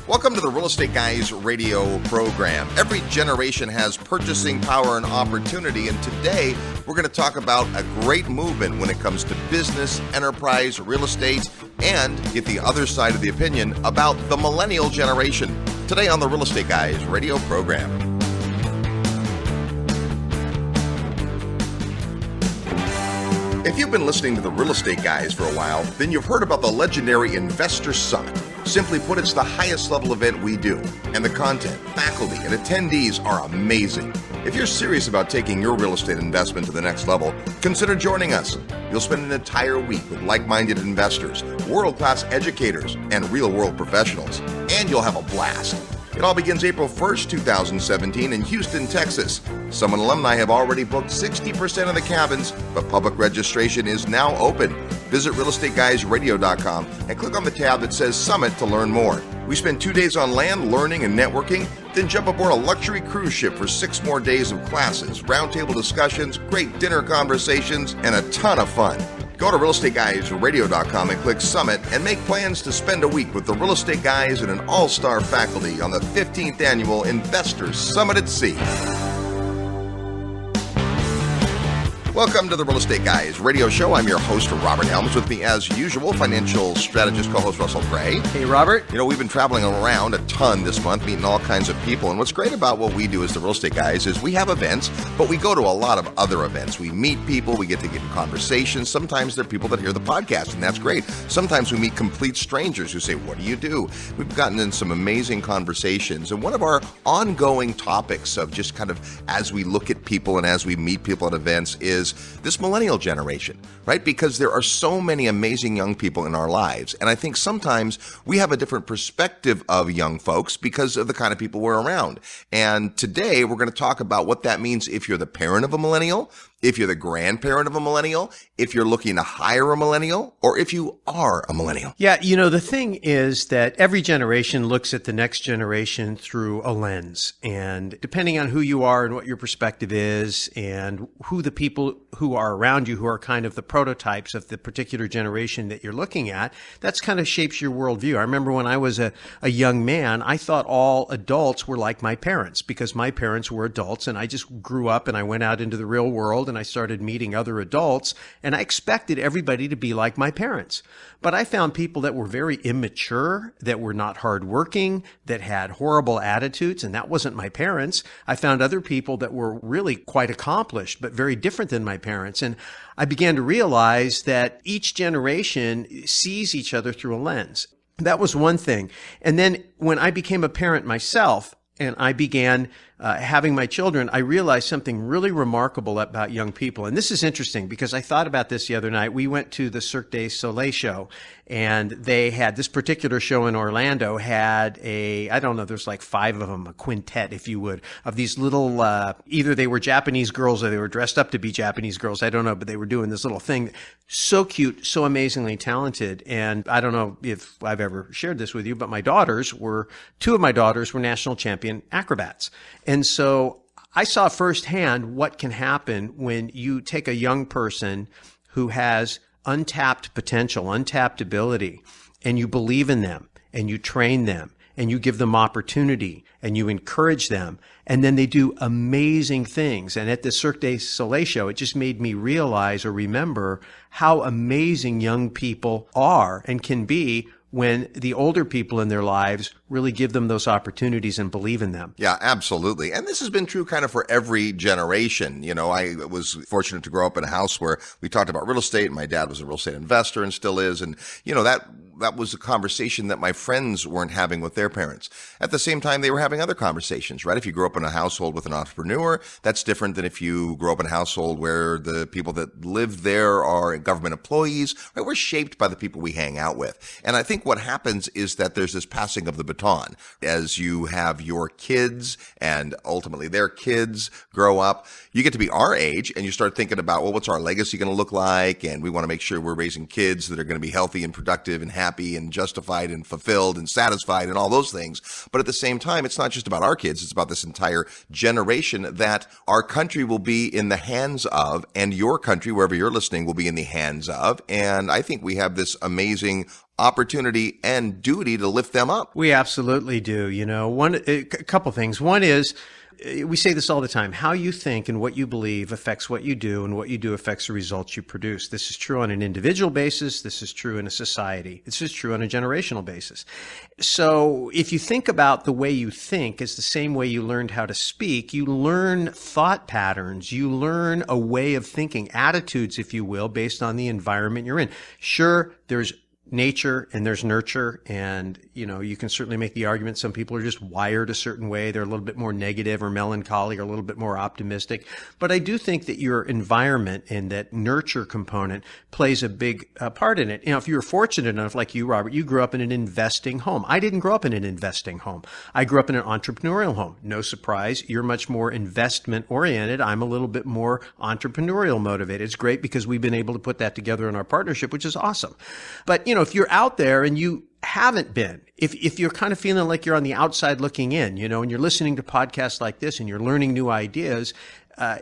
Welcome to the Real Estate Guys radio program. Every generation has purchasing power and opportunity, and today we're going to talk about a great movement when it comes to business, enterprise, real estate, and get the other side of the opinion about the Millennial generation. Today on the Real Estate Guys radio program. If you've been listening to the Real Estate Guys for a while, then you've heard about the legendary Investor Summit. Simply put, it's the highest level event we do, and the content, faculty, and attendees are amazing. If you're serious about taking your real estate investment to the next level, consider joining us. You'll spend an entire week with like-minded investors, world-class educators, and real-world professionals, and you'll have a blast. It all begins April 1st, 2017 in Houston, Texas. Some alumni have already booked 60% of the cabins, but public registration is now open. Visit realestateguysradio.com and click on the tab that says Summit to learn more. We spend 2 days on land learning and networking, then jump aboard a luxury cruise ship for 6 more days of classes, roundtable discussions, great dinner conversations, and a ton of fun. Go to realestateguysradio.com and click Summit and make plans to spend a week with the Real Estate Guys and an all-star faculty on the 15th Annual Investors Summit at Sea. Welcome to the Real Estate Guys radio show. I'm your host, Robert Helms. With me, as usual, financial strategist co-host Russell Gray. Hey, Robert. You know, we've been traveling around a ton this month, meeting all kinds of people. And what's great about what we do as the Real Estate Guys is we have events, but we go to a lot of other events. We meet people. We get to get in conversations. Sometimes they're people that hear the podcast, and that's great. Sometimes we meet complete strangers who say, what do you do? We've gotten in some amazing conversations. And one of our ongoing topics of just kind of as we look at people and as we meet people at events is this millennial generation, right? Because there are so many amazing young people in our lives. And I think sometimes we have a different perspective of young folks because of the kind of people we're around. And today we're going to talk about what that means if you're the parent of a millennial, if you're the grandparent of a millennial, if you're looking to hire a millennial, or if you are a millennial. Yeah, you know, the thing is that every generation looks at the next generation through a lens. And depending on who you are and what your perspective is and who the people who are around you who are kind of the prototypes of the particular generation that you're looking at, that's kind of shapes your worldview. I remember when I was a young man, I thought all adults were like my parents because my parents were adults and I just grew up and I went out into the real world and I started meeting other adults and I expected everybody to be like my parents. But I found people that were very immature, that were not hardworking, that had horrible attitudes, and that wasn't my parents. I found other people that were really quite accomplished, but very different than my parents. And I began to realize that each generation sees each other through a lens. That was one thing. And then when I became a parent myself, and I began having my children, I realized something really remarkable about young people. And this is interesting because I thought about this the other night. We went to the Cirque du Soleil show, and they had this particular show in Orlando had I don't know, there's like 5 of them, a quintet, if you would, of these little, either they were Japanese girls or they were dressed up to be Japanese girls. I don't know, but they were doing this little thing. So cute, so amazingly talented. And I don't know if I've ever shared this with you, but 2 of my daughters were national champion acrobats. And so I saw firsthand what can happen when you take a young person who has untapped potential, untapped ability, and you believe in them, and you train them, and you give them opportunity, and you encourage them, and then they do amazing things. And at the Cirque du Soleil show, it just made me realize or remember how amazing young people are and can be when the older people in their lives really give them those opportunities and believe in them. Yeah, absolutely. And this has been true kind of for every generation. You know, I was fortunate to grow up in a house where we talked about real estate, and my dad was a real estate investor and still is. And, you know, that was a conversation that my friends weren't having with their parents. At the same time, they were having other conversations, right? If you grew up in a household with an entrepreneur, that's different than if you grow up in a household where the people that live there are government employees, right? We're shaped by the people we hang out with. And I think what happens is that there's this passing of the baton. As you have your kids and ultimately their kids grow up, you get to be our age and you start thinking about, well, what's our legacy going to look like? And we want to make sure we're raising kids that are going to be healthy and productive and happy and justified and fulfilled and satisfied and all those things. But at the same time, it's not just about our kids. It's about this entire generation that our country will be in the hands of, and your country, wherever you're listening, will be in the hands of. And I think we have this amazing opportunity and duty to lift them up. We absolutely do. A couple things. One is, we say this all the time: how you think and what you believe affects what you do, and what you do affects the results you produce. This is true on an individual basis. This is true in a society. This is true on a generational basis. So if you think about the way you think is the same way you learned how to speak, you learn thought patterns, you learn a way of thinking, attitudes, if you will, based on the environment you're in. Sure, there's nature and there's nurture, and you can certainly make the argument some people are just wired a certain way. They're a little bit more negative or melancholy or a little bit more optimistic. But I do think that your environment and that nurture component plays a big part in it. If you were fortunate enough, like you, Robert, you grew up in an investing home. I didn't grow up in an investing home. I grew up in an entrepreneurial home. No surprise. You're much more investment oriented. I'm a little bit more entrepreneurial motivated. It's great because we've been able to put that together in our partnership, which is awesome. But if you're out there and you haven't been, if you're kind of feeling like you're on the outside looking in, and you're listening to podcasts like this and you're learning new ideas,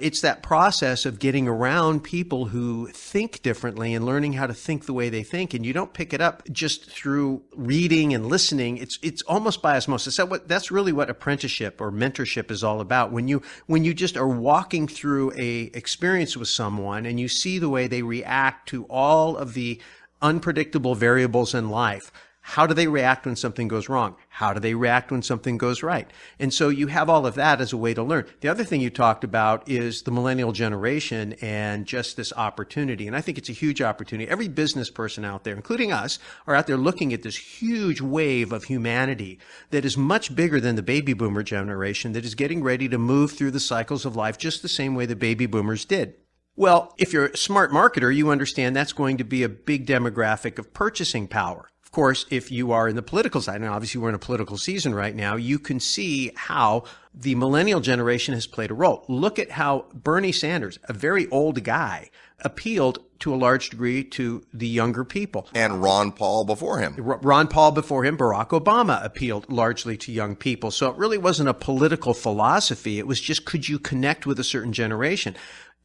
it's that process of getting around people who think differently and learning how to think the way they think. And you don't pick it up just through reading and listening. It's almost by osmosis. That's really what apprenticeship or mentorship is all about. When you just are walking through a experience with someone and you see the way they react to all of the unpredictable variables in life. How do they react when something goes wrong? How do they react when something goes right? And so you have all of that as a way to learn. The other thing you talked about is the millennial generation and just this opportunity. And I think it's a huge opportunity. Every business person out there, including us, are out there looking at this huge wave of humanity that is much bigger than the baby boomer generation, that is getting ready to move through the cycles of life just the same way the baby boomers did. Well, if you're a smart marketer, you understand that's going to be a big demographic of purchasing power. Of course, if you are in the political side, and obviously we're in a political season right now, you can see how the millennial generation has played a role. Look at how Bernie Sanders, a very old guy, appealed to a large degree to the younger people. And Ron Paul before him. Barack Obama appealed largely to young people. So it really wasn't a political philosophy. It was just, could you connect with a certain generation?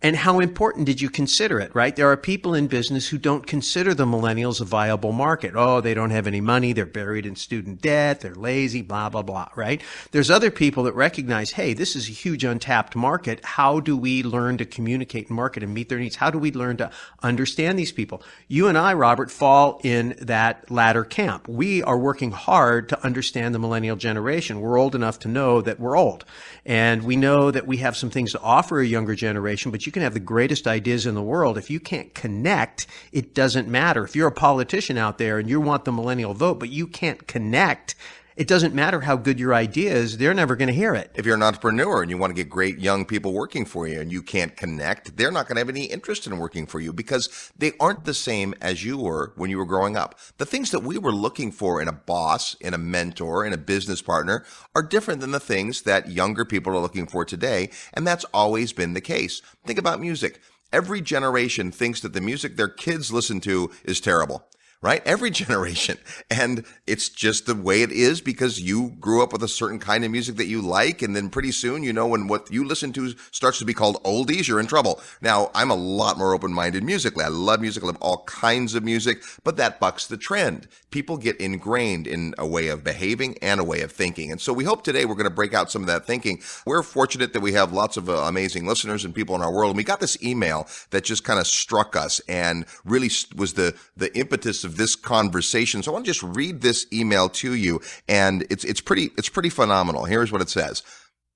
And how important did you consider it, right? There are people in business who don't consider the millennials a viable market. Oh, they don't have any money. They're buried in student debt. They're lazy, blah, blah, blah, right? There's other people that recognize, hey, this is a huge untapped market. How do we learn to communicate and market and meet their needs? How do we learn to understand these people? You and I, Robert, fall in that latter camp. We are working hard to understand the millennial generation. We're old enough to know that we're old. And we know that we have some things to offer a younger generation, but you can have the greatest ideas in the world. If you can't connect, it doesn't matter. If you're a politician out there and you want the millennial vote, but you can't connect, it doesn't matter how good your idea is, they're never going to hear it. If you're an entrepreneur and you want to get great young people working for you and you can't connect, they're not going to have any interest in working for you because they aren't the same as you were when you were growing up. The things that we were looking for in a boss, in a mentor, in a business partner are different than the things that younger people are looking for today, and that's always been the case. Think about music. Every generation thinks that the music their kids listen to is terrible. Right? Every generation. And it's just the way it is because you grew up with a certain kind of music that you like. And then pretty soon, when what you listen to starts to be called oldies, you're in trouble. Now, I'm a lot more open-minded musically. I love music. I love all kinds of music, but that bucks the trend. People get ingrained in a way of behaving and a way of thinking. And so we hope today we're going to break out some of that thinking. We're fortunate that we have lots of amazing listeners and people in our world. And we got this email that just kind of struck us and really was the impetus of this conversation. So I want to just read this email to you, and it's pretty phenomenal. Here's what it says.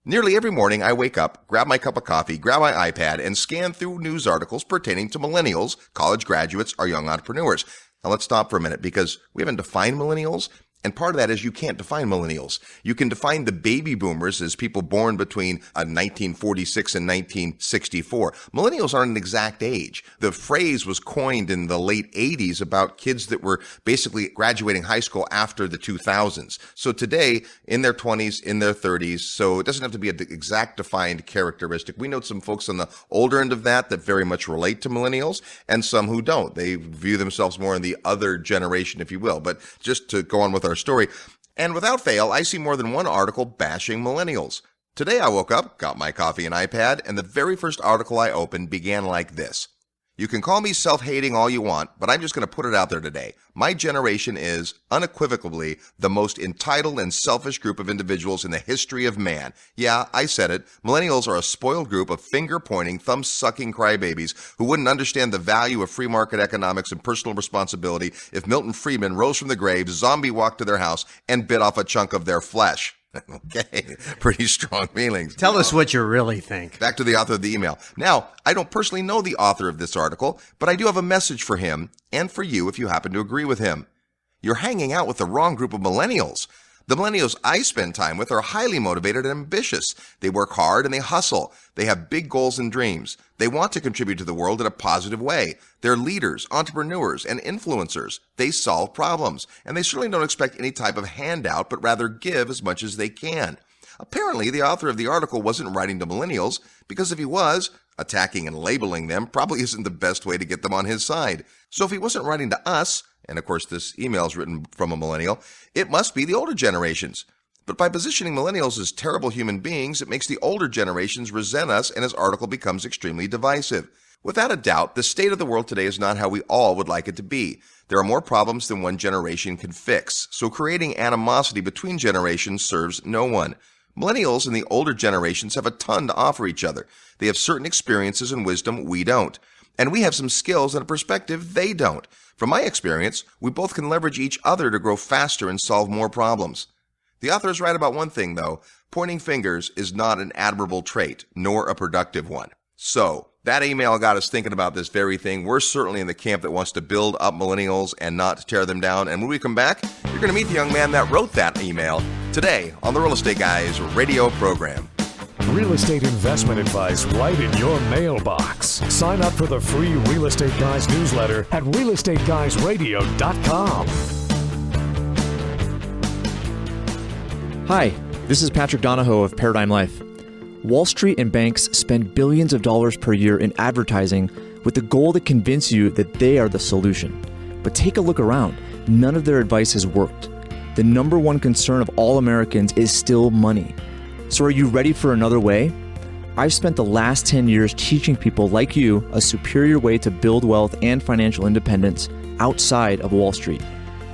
Nearly every morning I wake up, grab my cup of coffee, grab my iPad, and scan through news articles pertaining to millennials, college graduates, or young entrepreneurs. Now let's stop for a minute because we haven't defined millennials. And part of that is you can't define millennials. You can define the baby boomers as people born between 1946 and 1964. Millennials aren't an exact age. The phrase was coined in the late 80s about kids that were basically graduating high school after the 2000s. So today, in their 20s, in their 30s, so it doesn't have to be an exact defined characteristic. We know some folks on the older end of that very much relate to millennials and some who don't. They view themselves more in the other generation, if you will. But just to go on with our story, and without fail, I see more than one article bashing millennials. Today I woke up, got my coffee and iPad, and the very first article I opened began like this. You can call me self-hating all you want, but I'm just going to put it out there today. My generation is unequivocally the most entitled and selfish group of individuals in the history of man. Yeah, I said it. Millennials are a spoiled group of finger-pointing, thumb-sucking crybabies who wouldn't understand the value of free market economics and personal responsibility if Milton Friedman rose from the grave, zombie walked to their house, and bit off a chunk of their flesh. Okay, pretty strong feelings. Tell us what you really think. Back to the author of the email. Now, I don't personally know the author of this article, but I do have a message for him and for you if you happen to agree with him. You're hanging out with the wrong group of millennials. The millennials I spend time with are highly motivated and ambitious. They work hard and they hustle. They have big goals and dreams. They want to contribute to the world in a positive way. They're leaders, entrepreneurs, and influencers. They solve problems, and they certainly don't expect any type of handout, but rather give as much as they can. Apparently, the author of the article wasn't writing to millennials, because if he was, attacking and labeling them probably isn't the best way to get them on his side. So if he wasn't writing to us, and of course this email is written from a millennial, it must be the older generations. But by positioning millennials as terrible human beings, it makes the older generations resent us, and his article becomes extremely divisive. Without a doubt, the state of the world today is not how we all would like it to be. There are more problems than one generation can fix, so creating animosity between generations serves no one. Millennials and the older generations have a ton to offer each other. They have certain experiences and wisdom we don't. And we have some skills and a perspective they don't. From my experience, we both can leverage each other to grow faster and solve more problems. The author is right about one thing, though. Pointing fingers is not an admirable trait, nor a productive one. So, that email got us thinking about this very thing. We're certainly in the camp that wants to build up millennials and not tear them down. And when we come back, you're going to meet the young man that wrote that email today on the Real Estate Guys radio program. Real estate investment advice right in your mailbox. Sign up for the free Real Estate Guys newsletter at realestateguysradio.com. Hi, this is Patrick Donahoe of Paradigm Life. Wall Street and banks spend billions of dollars per year in advertising with the goal to convince you that they are the solution. But take a look around. None of their advice has worked. The number one concern of all Americans is still money. So are you ready for another way? I've spent the last 10 years teaching people like you a superior way to build wealth and financial independence outside of Wall Street.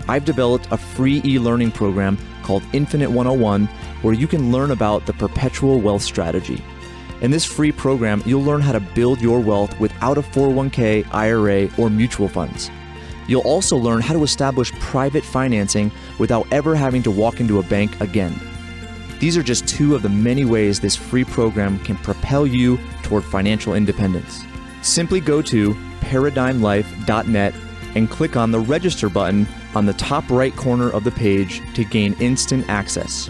I've developed a free e-learning program called Infinite 101 where you can learn about the perpetual wealth strategy. In this free program, you'll learn how to build your wealth without a 401k, IRA, or mutual funds. You'll also learn how to establish private financing without ever having to walk into a bank again. These are just two of the many ways this free program can propel you toward financial independence. Simply go to paradigmlife.net and click on the register button on the top right corner of the page to gain instant access.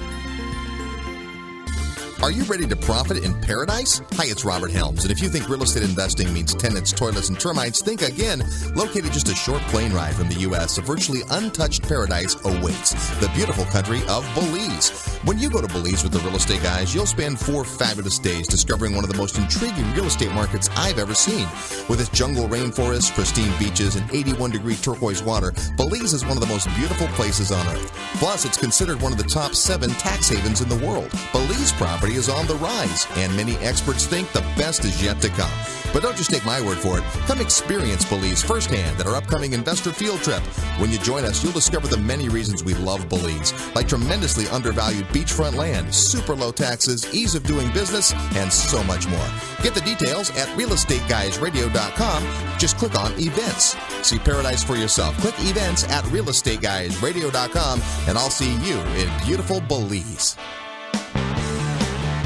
Are you ready to profit in paradise? Hi, it's Robert Helms, and if you think real estate investing means tenants, toilets, and termites, think again. Located just a short plane ride from the U.S., a virtually untouched paradise awaits, the beautiful country of Belize. When you go to Belize with the Real Estate Guys, you'll spend 4 fabulous days discovering one of the most intriguing real estate markets I've ever seen. With its jungle rainforests, pristine beaches, and 81-degree turquoise water, Belize is one of the most beautiful places on earth. Plus, it's considered one of the top 7 tax havens in the world. Belize property is on the rise, and many experts think the best is yet to come. But don't just take my word for it. Come experience Belize firsthand at our upcoming investor field trip. When you join us, you'll discover the many reasons we love Belize, like tremendously undervalued beachfront land, super low taxes, ease of doing business, and so much more. Get the details at realestateguysradio.com. Just click on events. See paradise for yourself. Click events at realestateguysradio.com, and I'll see you in beautiful Belize.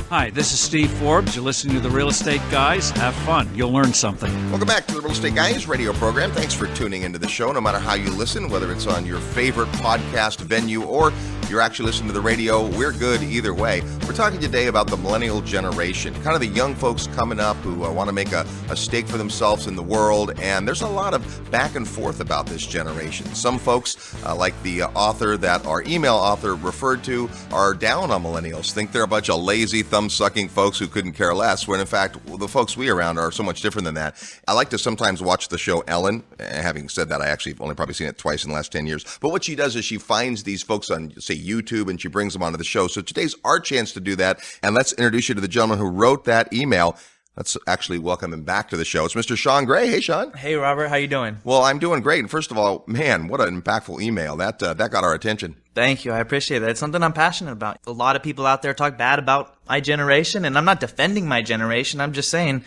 Hi, this is Steve Forbes. You're listening to The Real Estate Guys. Have fun. You'll learn something. Welcome back to the Real Estate Guys radio program. Thanks for tuning into the show, no matter how you listen, whether it's on your favorite podcast venue or you're actually listening to the radio. We're good either way. We're talking today about the millennial generation, kind of the young folks coming up who want to make a stake for themselves in the world. And there's a lot of back and forth about this generation. Some folks, like the author that our email author referred to, are down on millennials, think they're a bunch of lazy, thumb-sucking folks who couldn't care less, when in fact, the folks we around are so much different than that. I like to sometimes watch the show Ellen. Having said that, I actually have only probably seen it twice in the last 10 years. But what she does is she finds these folks on, say, YouTube, and she brings them onto the show. So today's our chance to do that. And let's introduce you to the gentleman who wrote that email. Let's actually welcome him back to the show. It's Mr. Shaun Gray. Hey, Shaun. Hey, Robert. How you doing? Well, I'm doing great. And first of all, man, what an impactful email. That got our attention. Thank you. I appreciate that. It's something I'm passionate about. A lot of people out there talk bad about my generation, and I'm not defending my generation. I'm just saying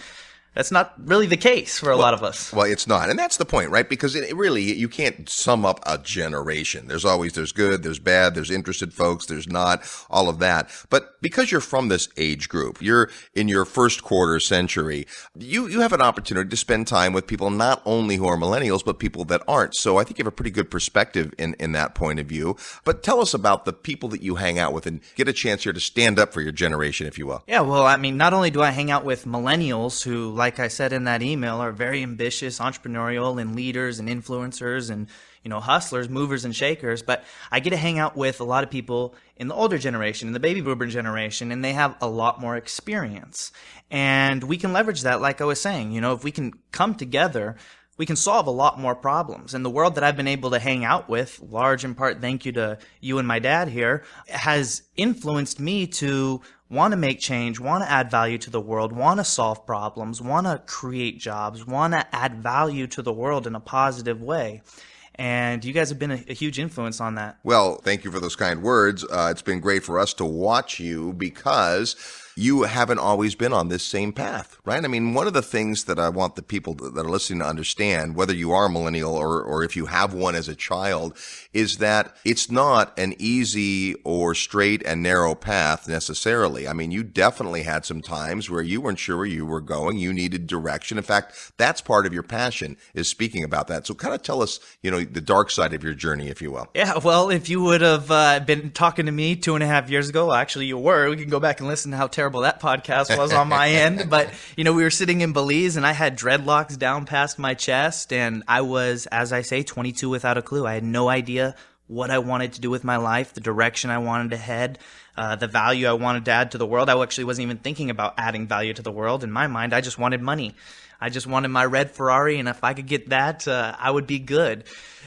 that's not really the case for a lot of us. Well, it's not. And that's the point, right? Because it really, you can't sum up a generation. There's good, there's bad, there's interested folks, there's not, all of that. But because you're from this age group, you're in your first quarter century, you have an opportunity to spend time with people not only who are millennials, but people that aren't. So I think you have a pretty good perspective in that point of view. But tell us about the people that you hang out with and get a chance here to stand up for your generation, if you will. Yeah, well, I mean, not only do I hang out with millennials who, like I said in that email, are very ambitious, entrepreneurial, and leaders and influencers and, hustlers, movers and shakers, but I get to hang out with a lot of people in the older generation, in the baby boomer generation, and they have a lot more experience. And we can leverage that, like I was saying. If we can come together, we can solve a lot more problems. And the world that I've been able to hang out with, large in part thank you to you and my dad here, has influenced me to want to make change, want to add value to the world, want to solve problems, want to create jobs, want to add value to the world in a positive way. And you guys have been a huge influence on that. Well, thank you for those kind words. It's been great for us to watch you because you haven't always been on this same path, right? I mean, one of the things that I want the people that are listening to understand, whether you are a millennial or if you have one as a child, is that it's not an easy or straight and narrow path necessarily. I mean, you definitely had some times where you weren't sure where you were going. You needed direction. In fact, that's part of your passion, is speaking about that. So kind of tell us, the dark side of your journey, if you will. Yeah, well, if you would have been talking to me 2.5 years ago, well, actually you were. We can go back and listen to how terrible that podcast was on my end. But, we were sitting in Belize and I had dreadlocks down past my chest. And I was, as I say, 22 without a clue. I had no idea what I wanted to do with my life, the direction I wanted to head, the value I wanted to add to the world. I actually wasn't even thinking about adding value to the world. In my mind, I just wanted money. I just wanted my red Ferrari, and if I could get that, I would be good.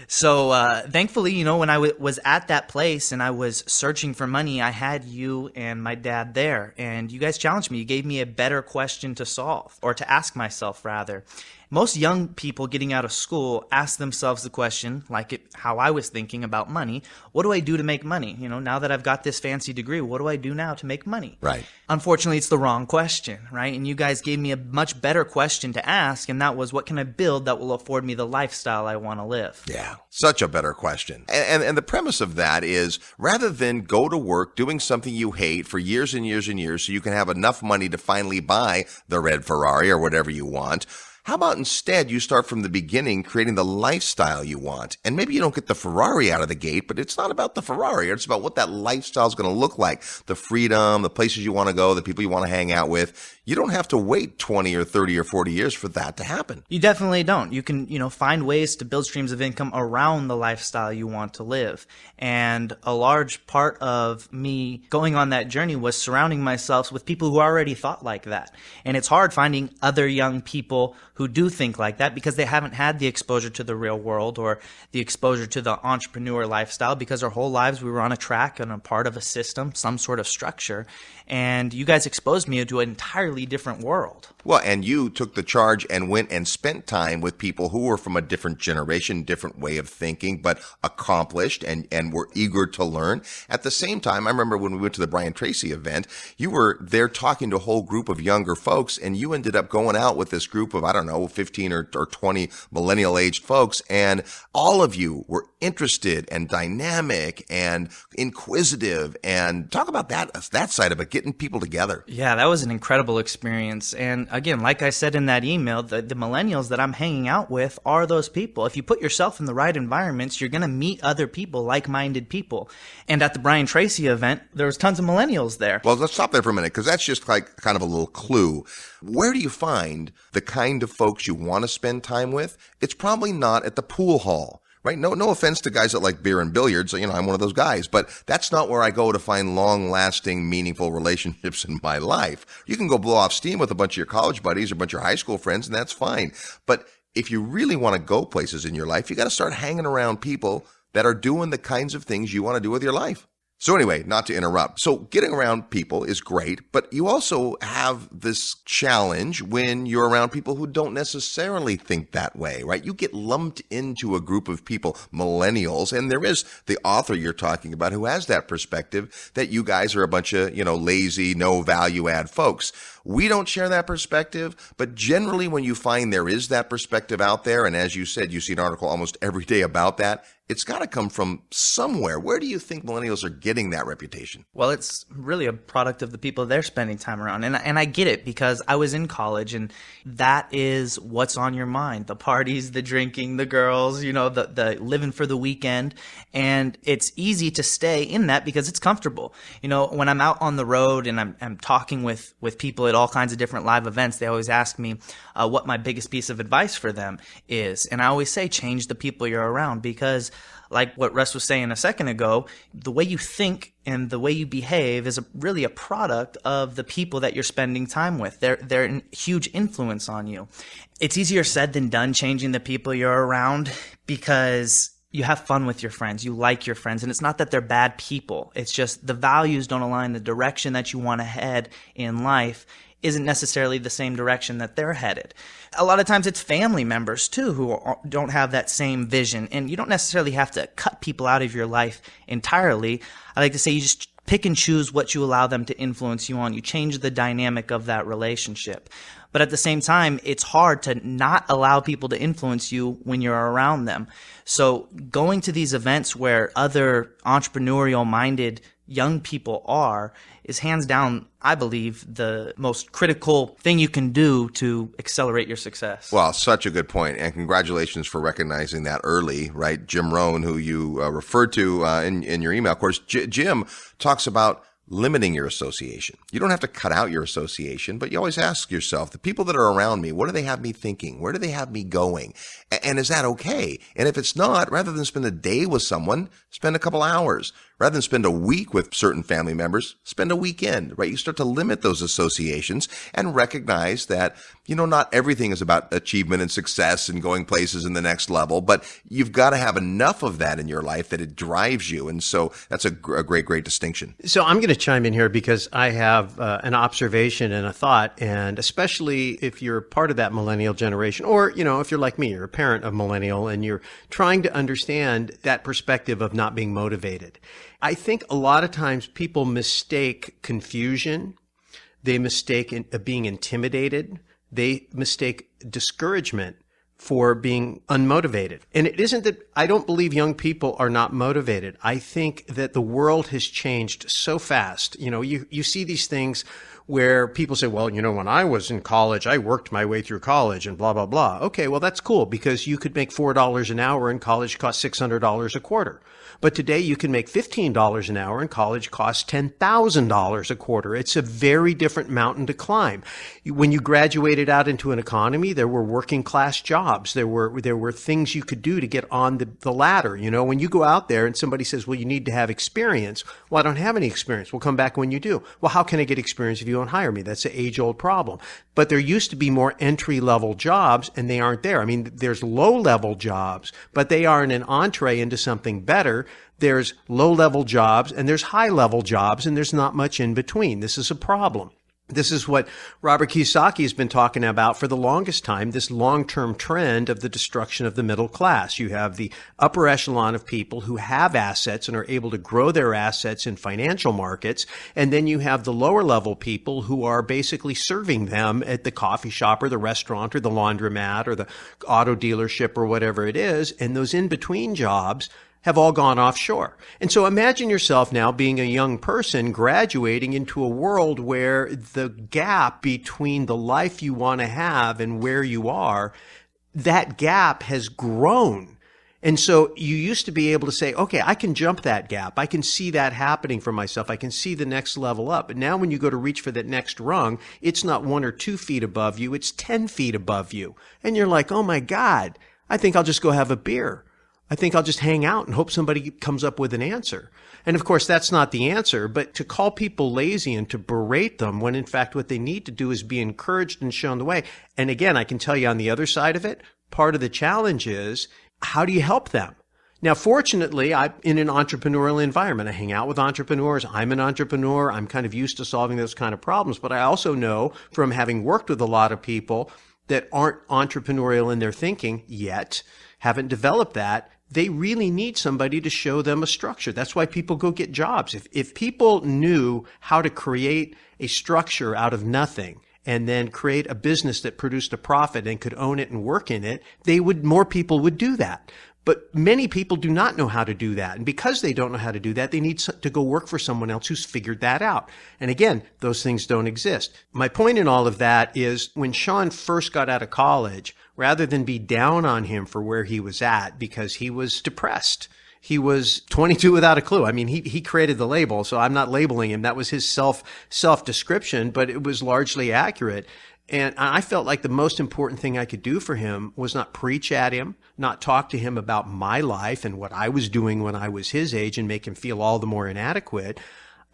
So thankfully, when I was at that place and I was searching for money, I had you and my dad there, and you guys challenged me. You gave me a better question to solve, or to ask myself, rather. Most young people getting out of school ask themselves the question, how I was thinking about money, what do I do to make money? Now that I've got this fancy degree, what do I do now to make money? Right. Unfortunately, it's the wrong question, right? And you guys gave me a much better question to ask, and that was, what can I build that will afford me the lifestyle I want to live? Yeah, such a better question. And the premise of that is, rather than go to work doing something you hate for years and years and years so you can have enough money to finally buy the red Ferrari or whatever you want, how about instead you start from the beginning creating the lifestyle you want? And maybe you don't get the Ferrari out of the gate, but it's not about the Ferrari. It's about what that lifestyle is going to look like. The freedom, the places you want to go, the people you want to hang out with. You don't have to wait 20 or 30 or 40 years for that to happen. You definitely don't. You can, find ways to build streams of income around the lifestyle you want to live. And a large part of me going on that journey was surrounding myself with people who already thought like that. And it's hard finding other young people who do think like that because they haven't had the exposure to the real world or the exposure to the entrepreneur lifestyle, because our whole lives we were on a track and a part of a system, some sort of structure. And you guys exposed me to an entirely different world. Well, and you took the charge and went and spent time with people who were from a different generation, different way of thinking, but accomplished and were eager to learn. At the same time, I remember when we went to the Brian Tracy event, you were there talking to a whole group of younger folks, and you ended up going out with this group of, 15 or 20 millennial-aged folks, and all of you were interested and dynamic and inquisitive. And talk about that side of it, getting people together. Yeah, that was an incredible experience. And again, like I said in that email, the millennials that I'm hanging out with are those people. If you put yourself in the right environments, you're going to meet other people, like-minded people. And at the Brian Tracy event, there was tons of millennials there. Well, let's stop there for a minute, because that's just like kind of a little clue. Where do you find the kind of folks you want to spend time with? It's probably not at the pool hall. Right? No offense to guys that like beer and billiards. I'm one of those guys, but that's not where I go to find long-lasting, meaningful relationships in my life. You can go blow off steam with a bunch of your college buddies or a bunch of your high school friends, and that's fine. But if you really want to go places in your life, you got to start hanging around people that are doing the kinds of things you want to do with your life. So anyway, not to interrupt. So getting around people is great, but you also have this challenge when you're around people who don't necessarily think that way, right? You get lumped into a group of people, millennials, and there is the author you're talking about who has that perspective that you guys are a bunch of, lazy, no value add folks. We don't share that perspective, but generally when you find there is that perspective out there, and as you said, you see an article almost every day about that, it's got to come from somewhere. Where do you think millennials are getting that reputation? Well, it's really a product of the people they're spending time around. And I get it, because I was in college, and that is what's on your mind. The parties, the drinking, the girls, the living for the weekend. And it's easy to stay in that because it's comfortable. When I'm out on the road and I'm talking with people at all kinds of different live events, they always ask me what my biggest piece of advice for them is. And I always say, change the people you're around, because like what Russ was saying a second ago, the way you think and the way you behave is really a product of the people that you're spending time with. They're a huge influence on you. It's easier said than done changing the people you're around, because you have fun with your friends. You like your friends. And it's not that they're bad people. It's just the values don't align. The direction that you want to head in life isn't necessarily the same direction that they're headed. A lot of times it's family members too who don't have that same vision, and you don't necessarily have to cut people out of your life entirely. I like to say you just pick and choose what you allow them to influence you on. You change the dynamic of that relationship. But at the same time, it's hard to not allow people to influence you when you're around them. So going to these events where other entrepreneurial-minded young people are is hands down, I believe, the most critical thing you can do to accelerate your success. Well, such a good point. And congratulations for recognizing that early, right? Jim Rohn, who you referred to in your email. Of course, Jim talks about limiting your association. You don't have to cut out your association, but you always ask yourself, the people that are around me, what do they have me thinking? Where do they have me going? And is that okay? And if it's not, rather than spend a day with someone, spend a couple hours. Rather than spend a week with certain family members, spend a weekend, right? You start to limit those associations and recognize that, not everything is about achievement and success and going places in the next level, but you've got to have enough of that in your life that it drives you. And so that's a great, great distinction. So I'm going to chime in here because I have an observation and a thought, and especially if you're part of that millennial generation, or, if you're like me, you're a parent of millennial and you're trying to understand that perspective of not being motivated. I think a lot of times people mistake confusion. They mistake being intimidated. They mistake discouragement for being unmotivated. And it isn't that I don't believe young people are not motivated. I think that the world has changed so fast. You see these things where people say, well, when I was in college, I worked my way through college and blah, blah, blah. Okay, well, that's cool because you could make $4 an hour and college cost $600 a quarter. But today you can make $15 an hour and college costs $10,000 a quarter. It's a very different mountain to climb. When you graduated out into an economy, there were working class jobs. There were things you could do to get on the ladder. When you go out there and somebody says, well, you need to have experience. Well, I don't have any experience. We'll come back when you do. Well, how can I get experience if you don't hire me? That's an age-old problem. But there used to be more entry-level jobs, and they aren't there. I mean, there's low-level jobs, but they aren't an entree into something better. There's low-level jobs, and there's high-level jobs, and there's not much in between. This is a problem. This is what Robert Kiyosaki has been talking about for the longest time, this long-term trend of the destruction of the middle class. You have the upper echelon of people who have assets and are able to grow their assets in financial markets. And then you have the lower level people who are basically serving them at the coffee shop or the restaurant or the laundromat or the auto dealership or whatever it is. And those in-between jobs have all gone offshore. And so imagine yourself now being a young person graduating into a world where the gap between the life you want to have and where you are, that gap has grown. And so you used to be able to say, okay, I can jump that gap. I can see that happening for myself. I can see the next level up. But now when you go to reach for that next rung, it's not 1 or 2 feet above you. It's 10 feet above you. And you're like, oh my God, I think I'll just go have a beer. I think I'll just hang out and hope somebody comes up with an answer. And of course, that's not the answer, but to call people lazy and to berate them when in fact what they need to do is be encouraged and shown the way. And again, I can tell you on the other side of it, part of the challenge is how do you help them? Now, fortunately, I'm in an entrepreneurial environment. I hang out with entrepreneurs. I'm an entrepreneur. I'm kind of used to solving those kind of problems. But I also know from having worked with a lot of people that aren't entrepreneurial in their thinking yet, haven't developed that, they really need somebody to show them a structure. That's why people go get jobs. If people knew how to create a structure out of nothing and then create a business that produced a profit and could own it and work in it, more people would do that. But many people do not know how to do that. And because they don't know how to do that, they need to go work for someone else who's figured that out. And again, those things don't exist. My point in all of that is when Shaun first got out of college, rather than be down on him for where he was at because he was depressed, he was 22 without a clue. I mean, he created the label, so I'm not labeling him. That was his self-description, but it was largely accurate. And I felt like the most important thing I could do for him was not preach at him, not talk to him about my life and what I was doing when I was his age and make him feel all the more inadequate.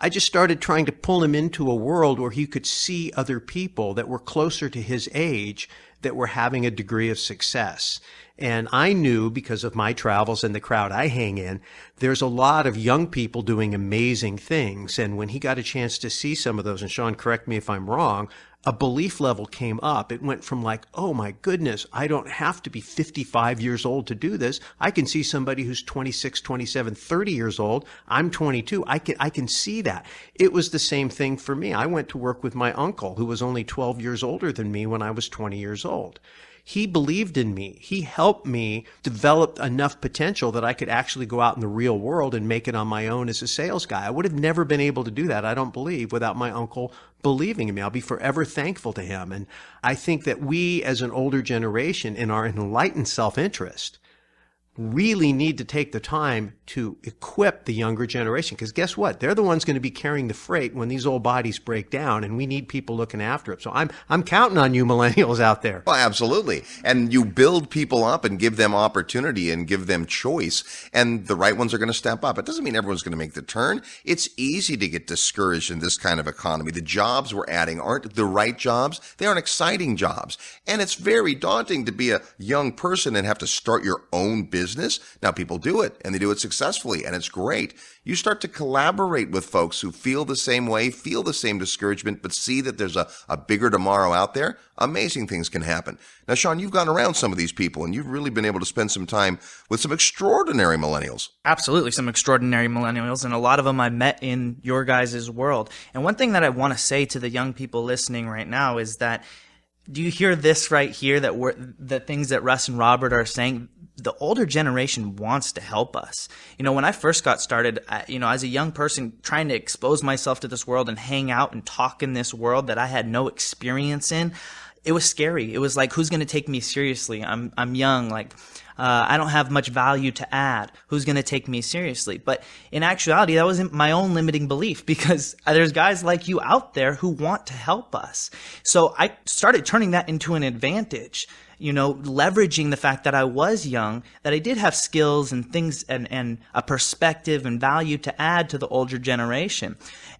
I just started trying to pull him into a world where he could see other people that were closer to his age that were having a degree of success. And I knew, because of my travels and the crowd I hang in, there's a lot of young people doing amazing things. And when he got a chance to see some of those, and Shaun, correct me if I'm wrong, a belief level came up. It went from like, oh my goodness, I don't have to be 55 years old to do this. I can see somebody who's 26, 27, 30 years old. I'm 22. I can see that. It was the same thing for me. I went to work with my uncle, who was only 12 years older than me when I was 20 years old. He believed in me. He helped me develop enough potential that I could actually go out in the real world and make it on my own as a sales guy. I would have never been able to do that, I don't believe, without my uncle believing in me. I'll be forever thankful to him. And I think that we, as an older generation, in our enlightened self-interest, really need to take the time to equip the younger generation. Because guess what? They're the ones going to be carrying the freight when these old bodies break down, and we need people looking after it. So I'm counting on you millennials out there. Well, absolutely. And you build people up and give them opportunity and give them choice, and the right ones are going to step up. It doesn't mean everyone's going to make the turn. It's easy to get discouraged in this kind of economy. The jobs we're adding aren't the right jobs. They aren't exciting jobs. And it's very daunting to be a young person and have to start your own business. Now, people do it, and they do it successfully, and it's great. You start to collaborate with folks who feel the same way, feel the same discouragement, but see that there's a bigger tomorrow out there. Amazing things can happen. Now, Shaun, you've gone around some of these people, and you've really been able to spend some time with some extraordinary millennials. Absolutely, some extraordinary millennials, and a lot of them I met in your guys' world. And one thing that I want to say to the young people listening right now is that, do you hear this right here, that the things that Russ and Robert are saying? The older generation wants to help us. You know, when I first got started, as a young person trying to expose myself to this world and hang out and talk in this world that I had no experience in, it was scary. It was like, who's going to take me seriously? I'm young. I don't have much value to add. Who's going to take me seriously? But in actuality, that wasn't my own limiting belief, because there's guys like you out there who want to help us. So I started turning that into an advantage. Leveraging the fact that I was young, that I did have skills and things and a perspective and value to add to the older generation.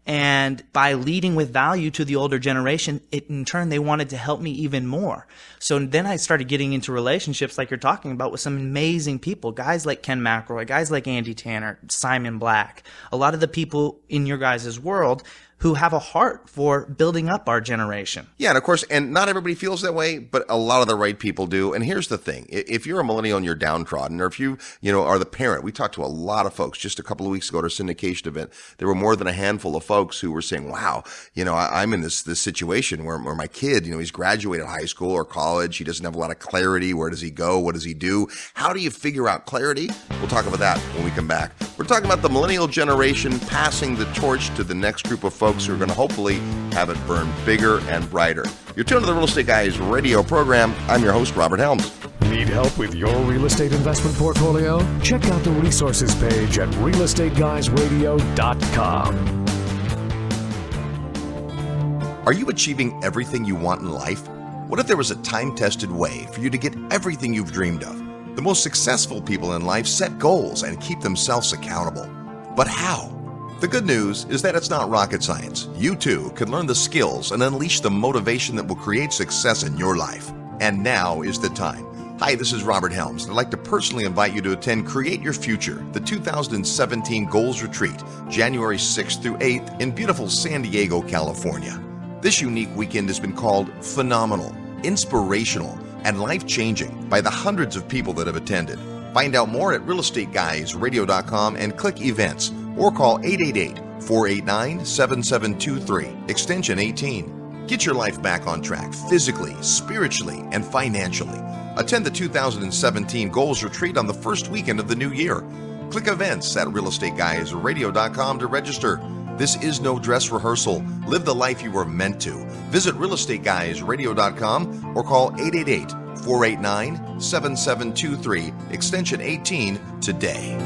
And by leading with value to the older generation, in turn, they wanted to help me even more. So then I started getting into relationships like you're talking about with some amazing people, guys like Ken McElroy, guys like Andy Tanner, Simon Black, a lot of the people in your guys' world who have a heart for building up our generation. Yeah, and of course, and not everybody feels that way, but a lot of the right people do. And here's the thing. If you're a millennial and you're downtrodden, or if you are the parent, we talked to a lot of folks just a couple of weeks ago at our syndication event. There were more than a handful of folks who were saying, wow, I'm in this situation where my kid, he's graduated high school or college. He doesn't have a lot of clarity. Where does he go? What does he do? How do you figure out clarity? We'll talk about that when we come back. We're talking about the millennial generation passing the torch to the next group of folks who are going to hopefully have it burn bigger and brighter. You're tuned to the Real Estate Guys radio program. I'm your host, Robert Helms. Need help with your real estate investment portfolio? Check out the resources page at realestateguysradio.com. Are you achieving everything you want in life? What if there was a time-tested way for you to get everything you've dreamed of? The most successful people in life set goals and keep themselves accountable. But how? The good news is that it's not rocket science. You too can learn the skills and unleash the motivation that will create success in your life. And now is the time. Hi, this is Robert Helms, and I'd like to personally invite you to attend Create Your Future, the 2017 Goals Retreat, January 6th through 8th in beautiful San Diego, California. This unique weekend has been called phenomenal, inspirational, and life-changing by the hundreds of people that have attended. Find out more at realestateguysradio.com and click events or call 888-489-7723, extension 18. Get your life back on track physically, spiritually, and financially. Attend the 2017 Goals Retreat on the first weekend of the new year. Click events at realestateguysradio.com to register. This is no dress rehearsal. Live the life you were meant to. Visit realestateguysradio.com or call 888-489-7723, extension 18 today.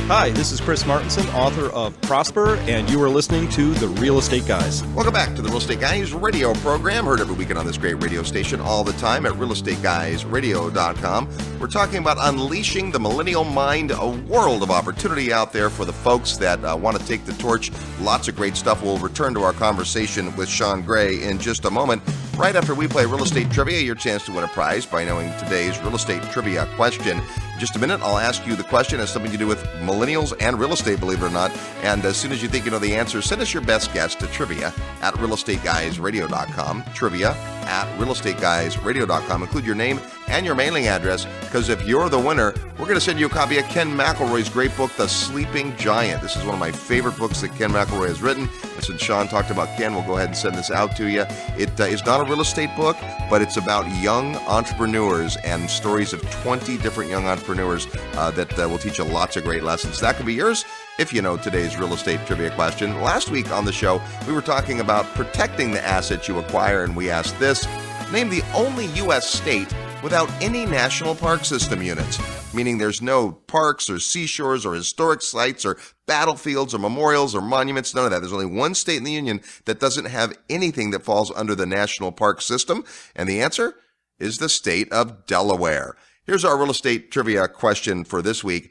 Hi, this is Chris Martinson, author of Prosper, and you are listening to The Real Estate Guys. Welcome back to the Real Estate Guys radio program, heard every weekend on this great radio station all the time at realestateguysradio.com. We're talking about unleashing the millennial mind, a world of opportunity out there for the folks that want to take the torch. Lots of great stuff. We'll return to our conversation with Shaun Gray in just a moment. Right after we play Real Estate Trivia, your chance to win a prize by knowing today's Real Estate Trivia question. In just a minute, I'll ask you the question. It has something to do with millennials and real estate, believe it or not. And as soon as you think you know the answer, send us your best guess to trivia at realestateguysradio.com. Trivia at realestateguysradio.com. Include your name and your mailing address, because if you're the winner, we're going to send you a copy of Ken McElroy's great book, The Sleeping Giant. This is one of my favorite books that Ken McElroy has written. And since Shaun talked about Ken, we'll go ahead and send this out to you. It is not a real estate book, but it's about young entrepreneurs and stories of 20 different young entrepreneurs that will teach you lots of great lessons. That could be yours if you know today's real estate trivia question. Last week on the show, we were talking about protecting the assets you acquire, and we asked this: name the only U.S. state without any national park system units, meaning there's no parks or seashores or historic sites or battlefields or memorials or monuments, none of that. There's only one state in the union that doesn't have anything that falls under the national park system, and the answer is the state of Delaware. Here's our real estate trivia question for this week.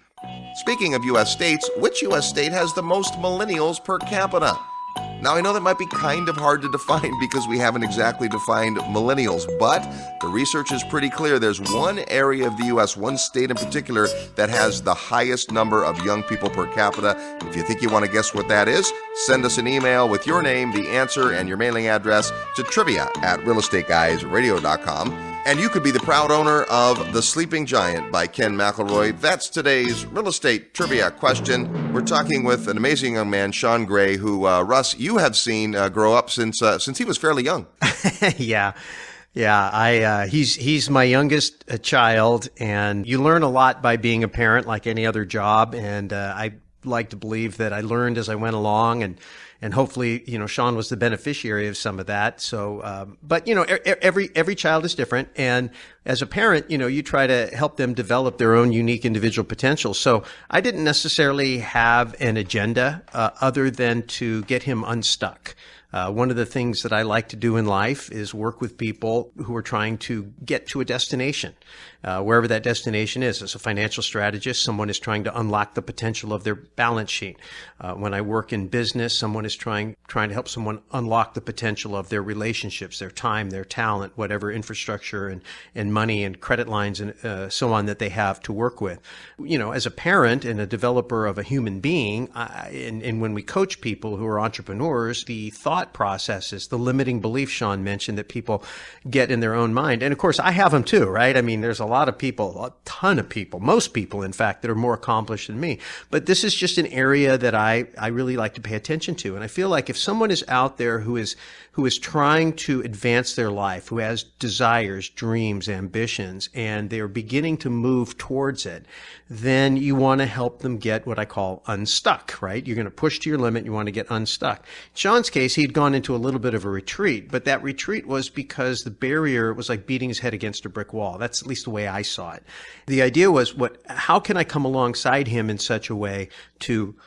Speaking of U.S. states, which U.S. state has the most millennials per capita? Now, I know that might be kind of hard to define because we haven't exactly defined millennials, but the research is pretty clear. There's one area of the U.S., one state in particular, that has the highest number of young people per capita. If you think you want to guess what that is, send us an email with your name, the answer, and your mailing address to trivia at realestateguysradio.com. And you could be the proud owner of The Sleeping Giant by Ken McElroy. That's today's real estate trivia question. We're talking with an amazing young man, Shaun Gray, who, Russ, you have seen grow up since he was fairly young. Yeah. He's my youngest child, and you learn a lot by being a parent like any other job. And I like to believe that I learned as I went along, and hopefully, Shaun was the beneficiary of some of that. So, but every child is different. And as a parent, you try to help them develop their own unique individual potential. So I didn't necessarily have an agenda, other than to get him unstuck. One of the things that I like to do in life is work with people who are trying to get to a destination, wherever that destination is. As a financial strategist, someone is trying to unlock the potential of their balance sheet. When I work in business, someone is trying to help someone unlock the potential of their relationships, their time, their talent, whatever infrastructure and money and credit lines and so on that they have to work with. As a parent and a developer of a human being, and when we coach people who are entrepreneurs, the thought processes, the limiting beliefs Shaun mentioned that people get in their own mind. And of course, I have them too, right? I mean, there's a lot of people, a ton of people, most people, in fact, that are more accomplished than me. But this is just an area that I really like to pay attention to. And I feel like if someone is out there who is trying to advance their life, who has desires, dreams, ambitions, and they are beginning to move towards it, then you want to help them get what I call unstuck, right? You're going to push to your limit. You want to get unstuck. In Shaun's case, he'd gone into a little bit of a retreat, but that retreat was because the barrier was like beating his head against a brick wall. That's at least the way I saw it. The idea was, how can I come alongside him in such a way to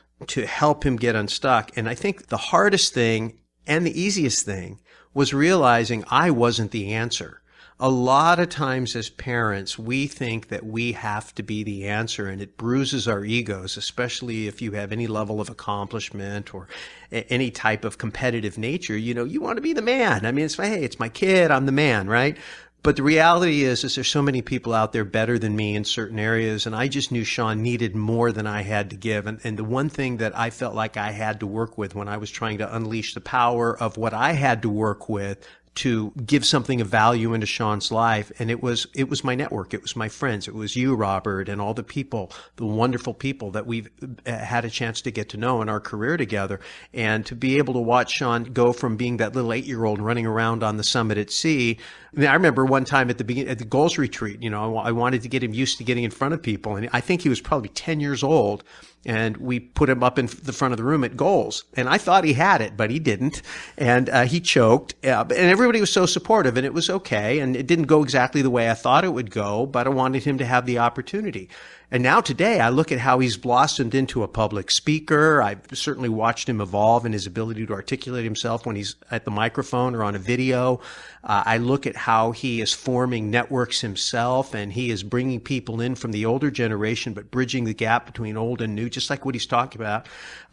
help him get unstuck? And I think the hardest thing and the easiest thing was realizing I wasn't the answer. a lot of times as parents, we think that we have to be the answer, and it bruises our egos, especially if you have any level of accomplishment or any type of competitive nature. You want to be the man. I mean, it's my kid, I'm the man, right? But the reality is there's so many people out there better than me in certain areas, and I just knew Shaun needed more than I had to give. And the one thing that I felt like I had to work with when I was trying to unleash the power of what I had to work with to give something of value into Shaun's life. And it was my network. It was my friends. It was you, Robert, and all the people, the wonderful people that we've had a chance to get to know in our career together. And to be able to watch Shaun go from being that little 8-year-old running around on the summit at sea. I mean, I remember one time at the goals retreat, I wanted to get him used to getting in front of people. And I think he was probably 10 years old. And we put him up in the front of the room at goals. And I thought he had it, but he didn't. And he choked. And everybody was so supportive, and it was okay. And it didn't go exactly the way I thought it would go, but I wanted him to have the opportunity. And now today, I look at how he's blossomed into a public speaker. I've certainly watched him evolve in his ability to articulate himself when he's at the microphone or on a video. I look at how he is forming networks himself, and he is bringing people in from the older generation, but bridging the gap between old and new, just like what he's talking about,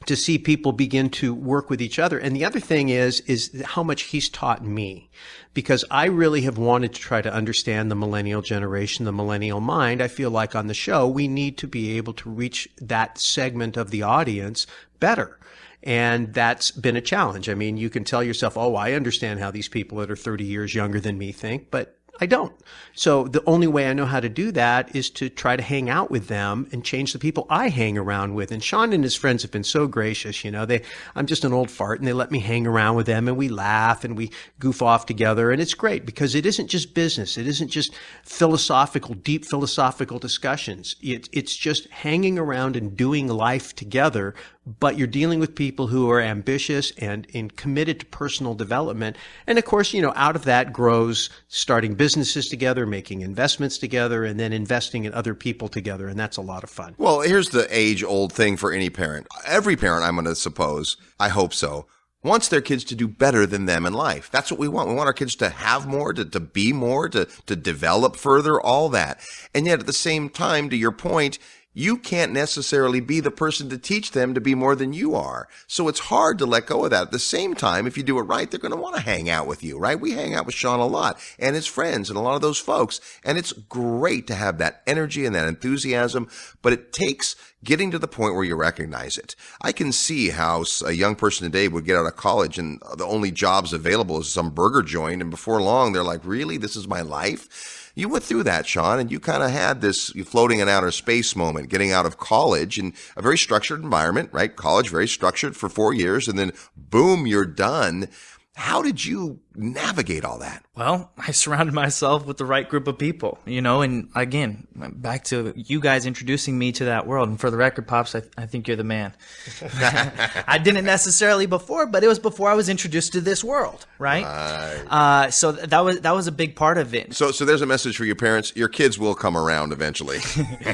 to see people begin to work with each other. And the other thing is how much he's taught me, because I really have wanted to try to understand the millennial generation, the millennial mind. I feel like on the show, we need to be able to reach that segment of the audience better. And that's been a challenge. I mean, you can tell yourself, oh, I understand how these people that are 30 years younger than me think, but I don't. So the only way I know how to do that is to try to hang out with them and change the people I hang around with. And Shaun and his friends have been so gracious. I'm just an old fart, and they let me hang around with them, and we laugh and we goof off together. And it's great because it isn't just business. It isn't just deep philosophical discussions. It's just hanging around and doing life together. But you're dealing with people who are ambitious and committed to personal development. And of course, out of that grows starting businesses together, making investments together, and then investing in other people together. And that's a lot of fun. Well, here's the age-old thing for any parent. Every parent, I'm going to suppose, I hope so, wants their kids to do better than them in life. That's what we want. We want our kids to have more, to be more, to develop further, all that. And yet at the same time, to your point, you can't necessarily be the person to teach them to be more than you are. So it's hard to let go of that. At the same time, if you do it right, they're going to want to hang out with you, right? We hang out with Shaun a lot and his friends and a lot of those folks. And it's great to have that energy and that enthusiasm, but it takes getting to the point where you recognize it. I can see how a young person today would get out of college and the only jobs available is some burger joint. And before long, they're like, really? This is my life? You went through that, Shaun, and you kind of had this floating in outer space moment, getting out of college in a very structured environment, right? College, very structured for 4 years, and then boom, you're done. How did you navigate all that? Well, I surrounded myself with the right group of people, and again, back to you guys introducing me to that world. And for the record, Pops, I think you're the man. I didn't necessarily before, but it was before I was introduced to this world, right? So that was a big part of it. So there's a message for your parents. Your kids will come around eventually.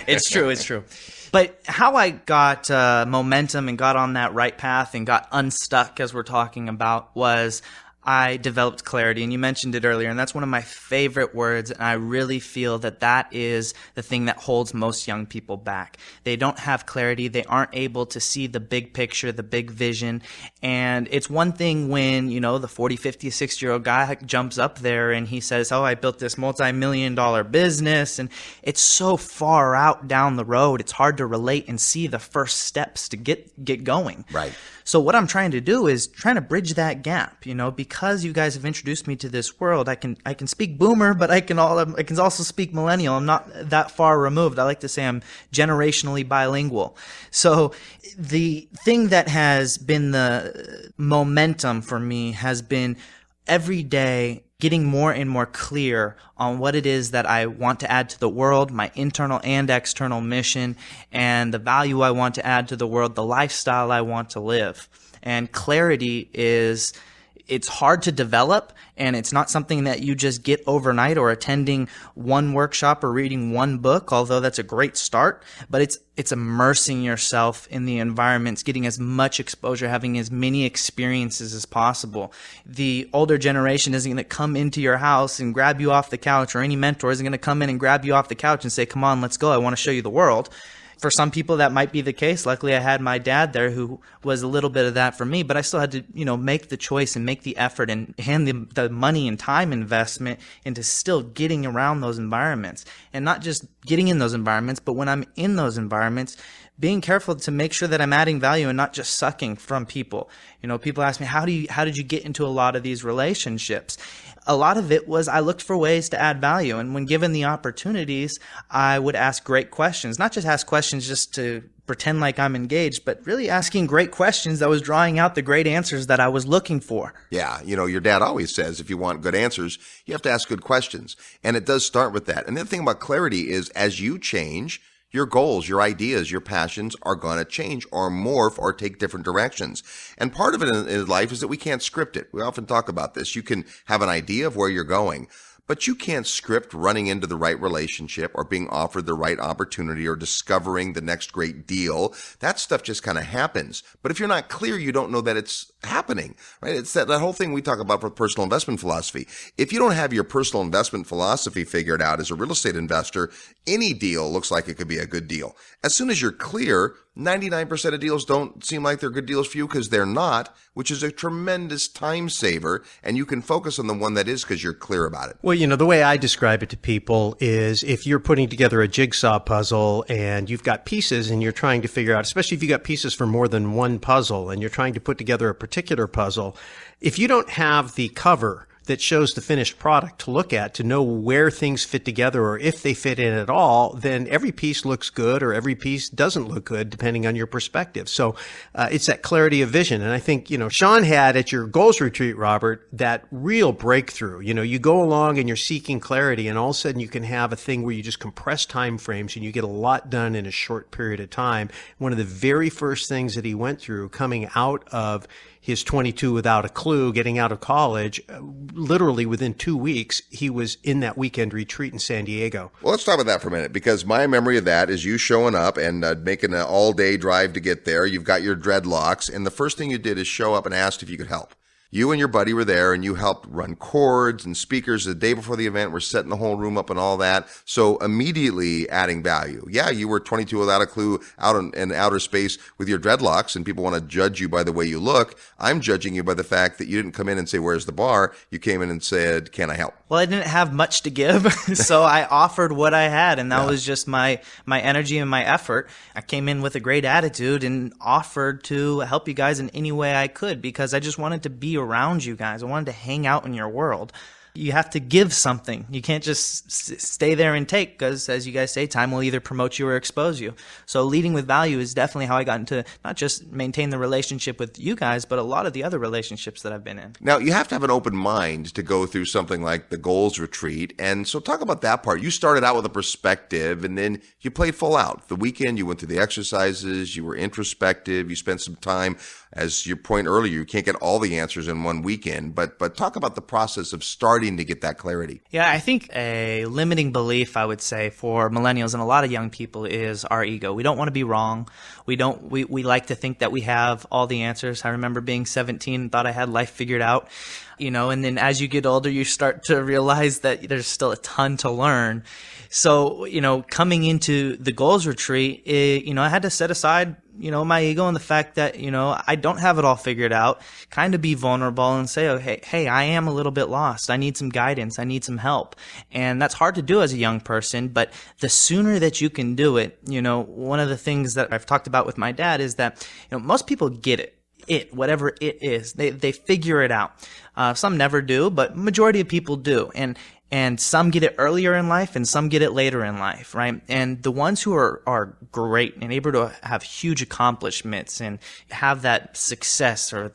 It's true. But how I got momentum and got on that right path and got unstuck, as we're talking about, was I developed clarity. And you mentioned it earlier, and that's one of my favorite words. And I really feel that is the thing that holds most young people back. They don't have clarity. They aren't able to see the big picture, the big vision. And it's one thing when, the 40, 50, 60-year-old guy jumps up there and he says, oh, I built this multi-million-dollar business. And it's so far out down the road, it's hard to relate and see the first steps to get going. Right. So what I'm trying to do is trying to bridge that gap, because you guys have introduced me to this world. I can speak boomer, but I can also speak millennial. I'm not that far removed. I like to say I'm generationally bilingual. So the thing that has been the momentum for me has been every day getting more and more clear on what it is that I want to add to the world, my internal and external mission, and the value I want to add to the world, the lifestyle I want to live. And clarity is it's hard to develop, and it's not something that you just get overnight or attending one workshop or reading one book, although that's a great start. But it's immersing yourself in the environments, getting as much exposure, having as many experiences as possible. The older generation isn't going to come into your house and grab you off the couch, or any mentor isn't going to come in and grab you off the couch and say, come on, let's go. I want to show you the world. For some people, that might be the case. Luckily, I had my dad there who was a little bit of that for me, but I still had to, make the choice and make the effort and hand the money and time investment into still getting around those environments. And not just getting in those environments, but when I'm in those environments, being careful to make sure that I'm adding value and not just sucking from people. People ask me, how did you get into a lot of these relationships? A lot of it was I looked for ways to add value. And when given the opportunities, I would ask great questions, not just ask questions just to pretend like I'm engaged, but really asking great questions that was drawing out the great answers that I was looking for. Yeah, your dad always says if you want good answers, you have to ask good questions. And it does start with that. And the other thing about clarity is as you change, your goals, your ideas, your passions are going to change or morph or take different directions. And part of it in life is that we can't script it. We often talk about this. You can have an idea of where you're going, but you can't script running into the right relationship or being offered the right opportunity or discovering the next great deal. That stuff just kind of happens. But if you're not clear, you don't know that it's happening, right? It's that whole thing we talk about for personal investment philosophy. If you don't have your personal investment philosophy figured out as a real estate investor, any deal looks like it could be a good deal. As soon as you're clear, 99% of deals don't seem like they're good deals for you because they're not, which is a tremendous time saver, and you can focus on the one that is because you're clear about it. Well, the way I describe it to people is if you're putting together a jigsaw puzzle and you've got pieces and you're trying to figure out, especially if you got pieces for more than one puzzle and you're trying to put together a particular puzzle, if you don't have the cover that shows the finished product to look at to know where things fit together or if they fit in at all, then every piece looks good or every piece doesn't look good depending on your perspective. So it's that clarity of vision. And I think, Shaun had at your goals retreat, Robert, that real breakthrough. You go along and you're seeking clarity and all of a sudden you can have a thing where you just compress time frames and you get a lot done in a short period of time. One of the very first things that he went through coming out of his 22 without a clue, getting out of college, literally within 2 weeks, he was in that weekend retreat in San Diego. Well, let's talk about that for a minute, because my memory of that is you showing up and making an all-day drive to get there. You've got your dreadlocks, and the first thing you did is show up and asked if you could help. You and your buddy were there, and you helped run cords and speakers the day before the event. We're setting the whole room up and all that. So immediately adding value. Yeah, you were 22 without a clue out in outer space with your dreadlocks, and people want to judge you by the way you look. I'm judging you by the fact that you didn't come in and say, where's the bar? You came in and said, can I help? Well, I didn't have much to give, so I offered what I had, and that was just my energy and my effort. I came in with a great attitude and offered to help you guys in any way I could because I just wanted to be around you guys. I wanted to hang out in your world. You have to give something. You can't just stay there and take because, as you guys say, time will either promote you or expose you. So leading with value is definitely how I got into not just maintain the relationship with you guys, but a lot of the other relationships that I've been in. Now, you have to have an open mind to go through something like the goals retreat. And so talk about that part. You started out with a perspective and then you played full out. The weekend, you went through the exercises, you were introspective, you spent some time. As your point earlier, you can't get all the answers in one weekend, but talk about the process of starting to get that clarity. Yeah, I think a limiting belief, I would say, for millennials and a lot of young people is our ego. We don't want to be wrong. We like to think that we have all the answers. I remember being 17 and thought I had life figured out, and then as you get older, you start to realize that there's still a ton to learn. So, coming into the goals retreat, I had to set aside my ego and the fact that, I don't have it all figured out, kind of be vulnerable and say, oh, hey, I am a little bit lost. I need some guidance. I need some help. And that's hard to do as a young person, but the sooner that you can do it, one of the things that I've talked about with my dad is that, most people get it. Whatever it is, they figure it out. Some never do, but majority of people do. And some get it earlier in life and some get it later in life, right? And the ones who are great and able to have huge accomplishments and have that success or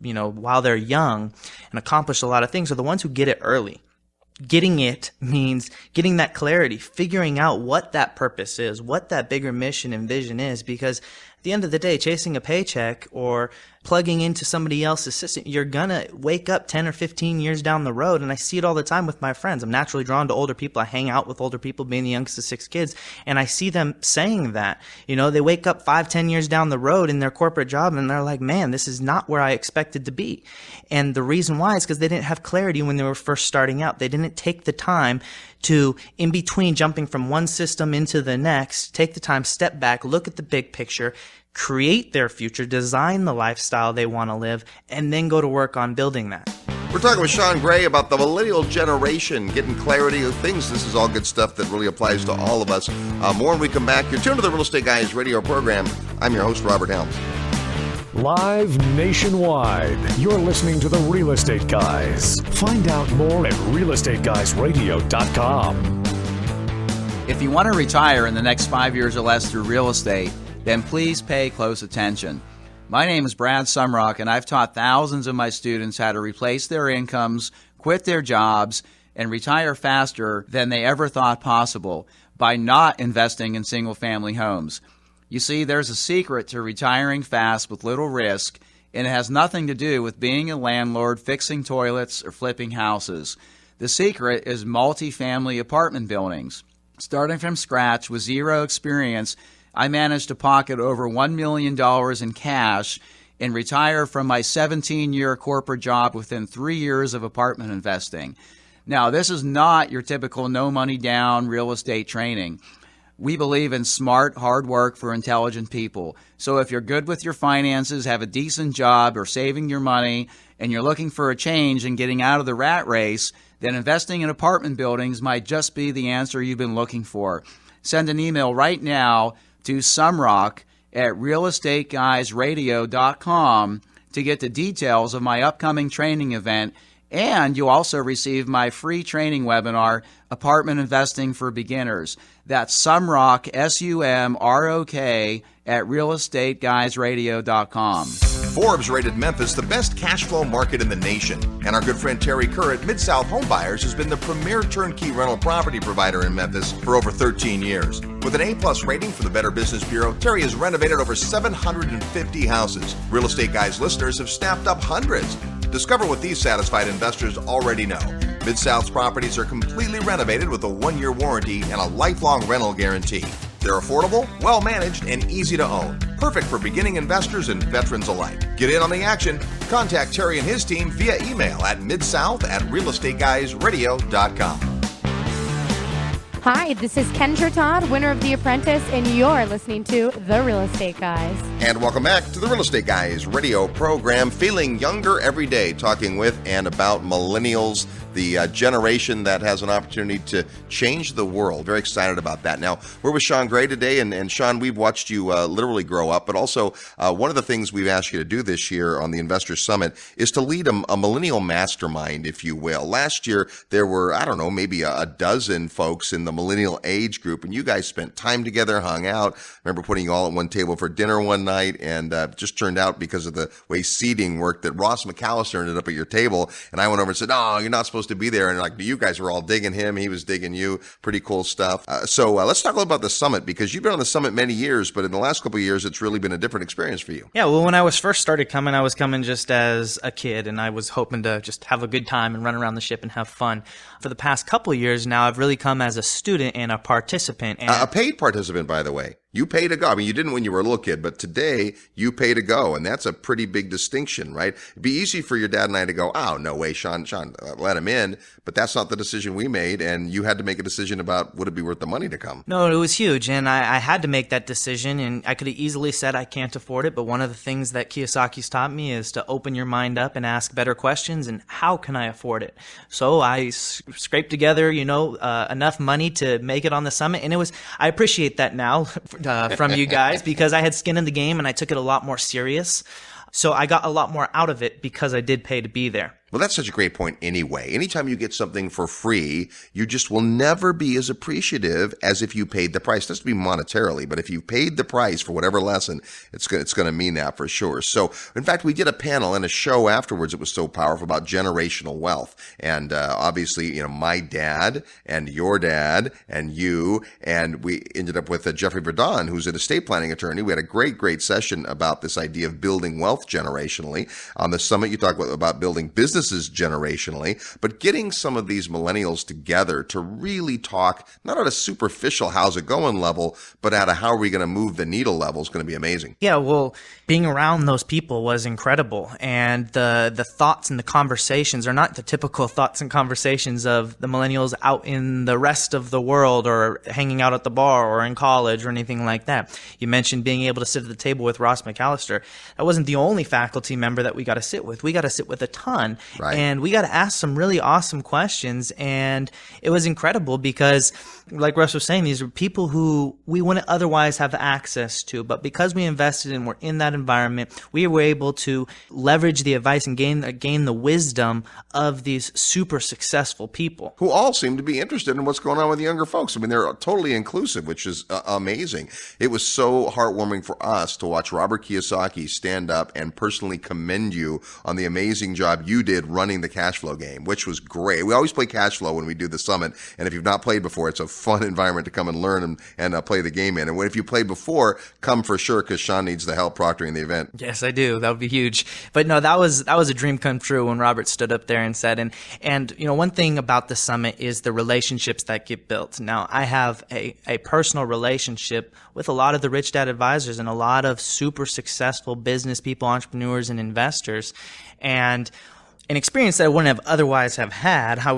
while they're young and accomplish a lot of things are the ones who get it early. Getting it means getting that clarity, figuring out what that purpose is, what that bigger mission and vision is, because at the end of the day, chasing a paycheck or plugging into somebody else's system, you're going to wake up 10 or 15 years down the road. And I see it all the time with my friends. I'm naturally drawn to older people. I hang out with older people, being the youngest of 6 kids. And I see them saying that, they wake up 5-10 years down the road in their corporate job and they're like, man, this is not where I expected to be. And the reason why is because they didn't have clarity when they were first starting out. They didn't take the time to, in between jumping from one system into the next, take the time, step back, look at the big picture, create their future, design the lifestyle they want to live, and then go to work on building that. We're talking with Shaun Gray about the millennial generation, getting clarity of things. This is all good stuff that really applies to all of us. More when we come back. You're tuned to the Real Estate Guys radio program. I'm your host, Robert Helms. Live nationwide, you're listening to the Real Estate Guys. Find out more at realestateguysradio.com. If you want to retire in the next 5 years or less through real estate, then please pay close attention. My name is Brad Sumrock, and I've taught thousands of my students how to replace their incomes, quit their jobs, and retire faster than they ever thought possible by not investing in single-family homes. You see, there's a secret to retiring fast with little risk, and it has nothing to do with being a landlord, fixing toilets, or flipping houses. The secret is multi-family apartment buildings. Starting from scratch with zero experience, I managed to pocket over $1 million in cash and retire from my 17-year corporate job within 3 years of apartment investing. Now, this is not your typical no money down real estate training. We believe in smart, hard work for intelligent people. So if you're good with your finances, have a decent job, or saving your money, and you're looking for a change and getting out of the rat race, then investing in apartment buildings might just be the answer you've been looking for. Send an email right now to sumrock@realestateguysradio.com to get the details of my upcoming training event, and you'll also receive my free training webinar, Apartment Investing for Beginners. That's Sumrock, SUMROK, at realestateguysradio.com. Forbes rated Memphis the best cash flow market in the nation. And our good friend Terry Kerr at Mid-South Home Buyers has been the premier turnkey rental property provider in Memphis for over 13 years. With an A+ rating from the Better Business Bureau, Terry has renovated over 750 houses. Real Estate Guys listeners have snapped up hundreds. Discover what these satisfied investors already know. Mid-South's properties are completely renovated with a 1-year warranty and a lifelong rental guarantee. They're affordable, well-managed, and easy to own. Perfect for beginning investors and veterans alike. Get in on the action. Contact Terry and his team via email at midsouth@realestateguysradio.com. Hi, this is Kendra Todd, winner of The Apprentice, and you're listening to The Real Estate Guys. And welcome back to the Real Estate Guys radio program, feeling younger every day, talking with and about millennials, the generation that has an opportunity to change the world. Very excited about that. Now, we're with Shaun Gray today, and Shaun, we've watched you literally grow up, but also one of the things we've asked you to do this year on the Investor Summit is to lead a millennial mastermind, if you will. Last year, there were, I don't know, maybe a dozen folks in the millennial age group, and you guys spent time together, hung out. I remember putting you all at one table for dinner one night, and just turned out, because of the way seating worked, that Ross McAllister ended up at your table, and I went over and said, "Oh, you're not supposed to be there." And like, you guys were all digging him, he was digging you. Pretty cool stuff. So let's talk a little about the summit, because you've been on the summit many years, but in the last couple of years, it's really been a different experience for you. Yeah, well, when I was first started coming, I was coming just as a kid, and I was hoping to just have a good time and run around the ship and have fun. For the past couple of years now, I've really come as a student and a participant. And a paid participant, by the way. You pay to go. I mean, you didn't when you were a little kid, but today you pay to go, and that's a pretty big distinction, right? It'd be easy for your dad and I to go, "Oh, no way, Shaun, let him in," but that's not the decision we made, and you had to make a decision about would it be worth the money to come. No, it was huge, and I had to make that decision, and I could have easily said I can't afford it, but one of the things that Kiyosaki's taught me is to open your mind up and ask better questions, and how can I afford it? So I scraped together, enough money to make it on the summit, and I appreciate that now from you guys, because I had skin in the game and I took it a lot more serious. So I got a lot more out of it because I did pay to be there. Well, that's such a great point anyway. Anytime you get something for free, you just will never be as appreciative as if you paid the price. It doesn't be monetarily, but if you paid the price for whatever lesson, it's going to mean that for sure. So, in fact, we did a panel and a show afterwards. It was so powerful about generational wealth. And obviously, my dad and your dad and you, and we ended up with Jeffrey Verdon, who's an estate planning attorney. We had a great session about this idea of building wealth generationally. On the summit, you talk about building businesses generationally, but getting some of these millennials together to really talk, not at a superficial how's it going level, but at a how are we going to move the needle level is going to be amazing. Yeah, well, being around those people was incredible. And the thoughts and the conversations are not the typical thoughts and conversations of the millennials out in the rest of the world or hanging out at the bar or in college or anything like that. You mentioned being able to sit at the table with Ross McAllister. That wasn't the only faculty member that we got to sit with. We got to sit with a ton. Right. And we got to ask some really awesome questions. And it was incredible because, like Russ was saying, these are people who we wouldn't otherwise have access to. But because we invested and we're in that environment, we were able to leverage the advice and gain the wisdom of these super successful people. Who all seem to be interested in what's going on with the younger folks. I mean, they're totally inclusive, which is amazing. It was so heartwarming for us to watch Robert Kiyosaki stand up and personally commend you on the amazing job you did running the cash flow game, which was great. We always play cash flow when we do the summit, and if you've not played before, it's a fun environment to come and learn and play the game in. And if you played before, come for sure, because Shaun needs the help proctoring the event. Yes, I do. That would be huge. But no, that was a dream come true when Robert stood up there and said, and one thing about the summit is the relationships that get built. Now, I have a personal relationship with a lot of the Rich Dad advisors and a lot of super successful business people, entrepreneurs, and investors. And an experience that I wouldn't have otherwise have had. We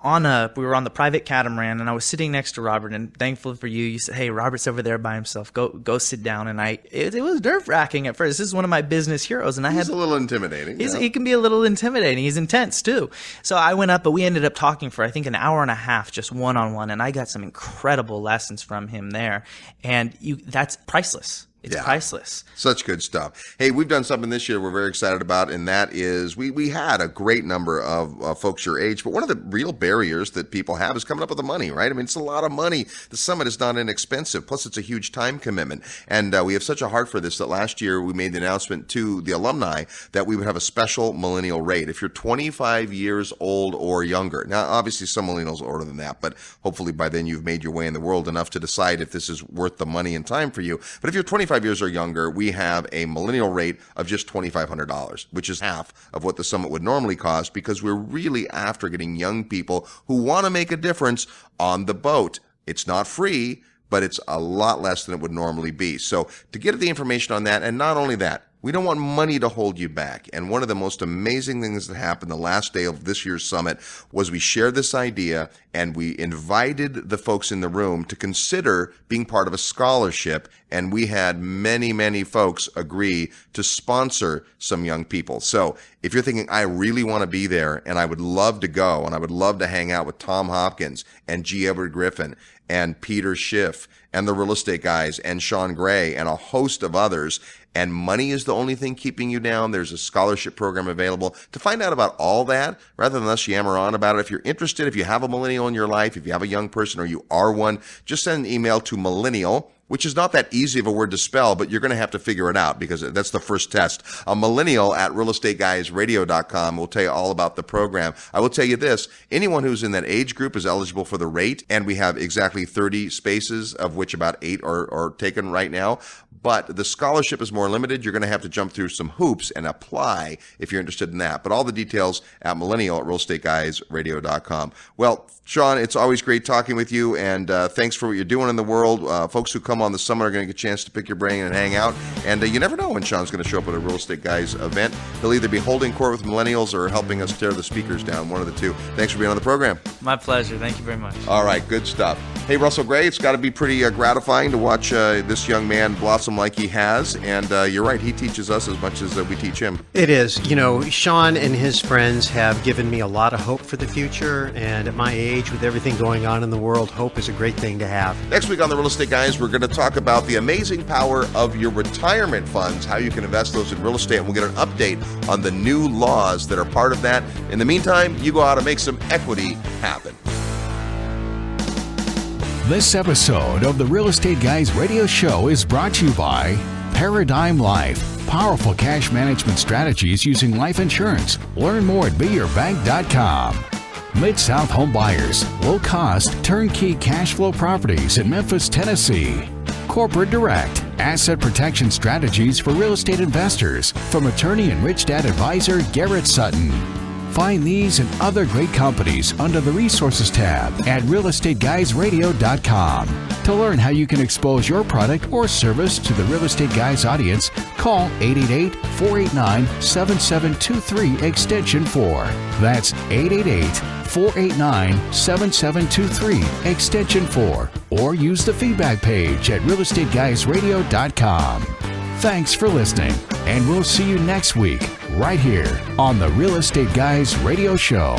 were on the private catamaran, and I was sitting next to Robert, and thankful for you said, hey, Robert's over there by himself. Go sit down. And it was nerve-wracking at first. This is one of my business heroes, and He's a little intimidating. He can be a little intimidating. He's intense too. So I went up, but we ended up talking for I think an hour and a half, just one-on-one, and I got some incredible lessons from him there. And that's priceless. It's priceless. Such good stuff. Hey, we've done something this year we're very excited about, and that is we had a great number of folks your age, but one of the real barriers that people have is coming up with the money, right? I mean, it's a lot of money. The summit is not inexpensive. Plus, it's a huge time commitment. And we have such a heart for this that last year we made the announcement to the alumni that we would have a special millennial rate. If you're 25 years old or younger, now, obviously, some millennials are older than that, but hopefully by then you've made your way in the world enough to decide if this is worth the money and time for you. But if you're 25 years or younger, we have a millennial rate of just $2,500, which is half of what the summit would normally cost, because we're really after getting young people who want to make a difference on the boat. It's not free, but it's a lot less than it would normally be. So to get the information on that, and not only that, we don't want money to hold you back. And one of the most amazing things that happened the last day of this year's summit was we shared this idea and we invited the folks in the room to consider being part of a scholarship. And we had many folks agree to sponsor some young people. So if you're thinking, I really want to be there and I would love to go and I would love to hang out with Tom Hopkins and G. Edward Griffin and Peter Schiff and the real estate guys and Shaun Gray and a host of others, and money is the only thing keeping you down, there's a scholarship program available. To find out about all that, rather than us yammer on about it, if you're interested, if you have a millennial in your life, if you have a young person or you are one, just send an email to millennial, which is not that easy of a word to spell, but you're going to have to figure it out because that's the first test. A millennial at realestateguysradio.com will tell you all about the program. I will tell you this, anyone who's in that age group is eligible for the rate, and we have exactly 30 spaces, of which about 8 are taken right now. But the scholarship is more limited. You're going to have to jump through some hoops and apply if you're interested in that. But all the details at millennial at realestateguysradio.com. Well, Shaun, it's always great talking with you, and thanks for what you're doing in the world. Folks who come on the summit are going to get a chance to pick your brain and hang out. And you never know when Shaun's going to show up at a Real Estate Guys event. He'll either be holding court with millennials or helping us tear the speakers down, one of the two. Thanks for being on the program. My pleasure. Thank you very much. All right, good stuff. Hey, Russell Gray, it's got to be pretty gratifying to watch this young man blossom like he has. And you're right, he teaches us as much as we teach him. It is. Shaun and his friends have given me a lot of hope for the future. And at my age, with everything going on in the world, hope is a great thing to have. Next week on the Real Estate Guys, we're going to to talk about the amazing power of your retirement funds, how you can invest those in real estate, and we'll get an update on the new laws that are part of that. In the meantime, you go out and make some equity happen. This episode of the Real Estate Guys radio show is brought to you by Paradigm Life. Powerful cash management strategies using life insurance. Learn more at beyourbank.com. Mid-South Home Buyers. Low-cost, turnkey cash flow properties in Memphis, Tennessee. Corporate Direct. Asset protection strategies for real estate investors from attorney and Rich Dad advisor Garrett Sutton. Find these and other great companies under the Resources tab at realestateguysradio.com. To learn how you can expose your product or service to the Real Estate Guys audience, call 888-489-7723 extension 4. That's 888-489-7723 extension 4. Or use the feedback page at realestateguysradio.com. Thanks for listening, and we'll see you next week right here on the Real Estate Guys Radio Show.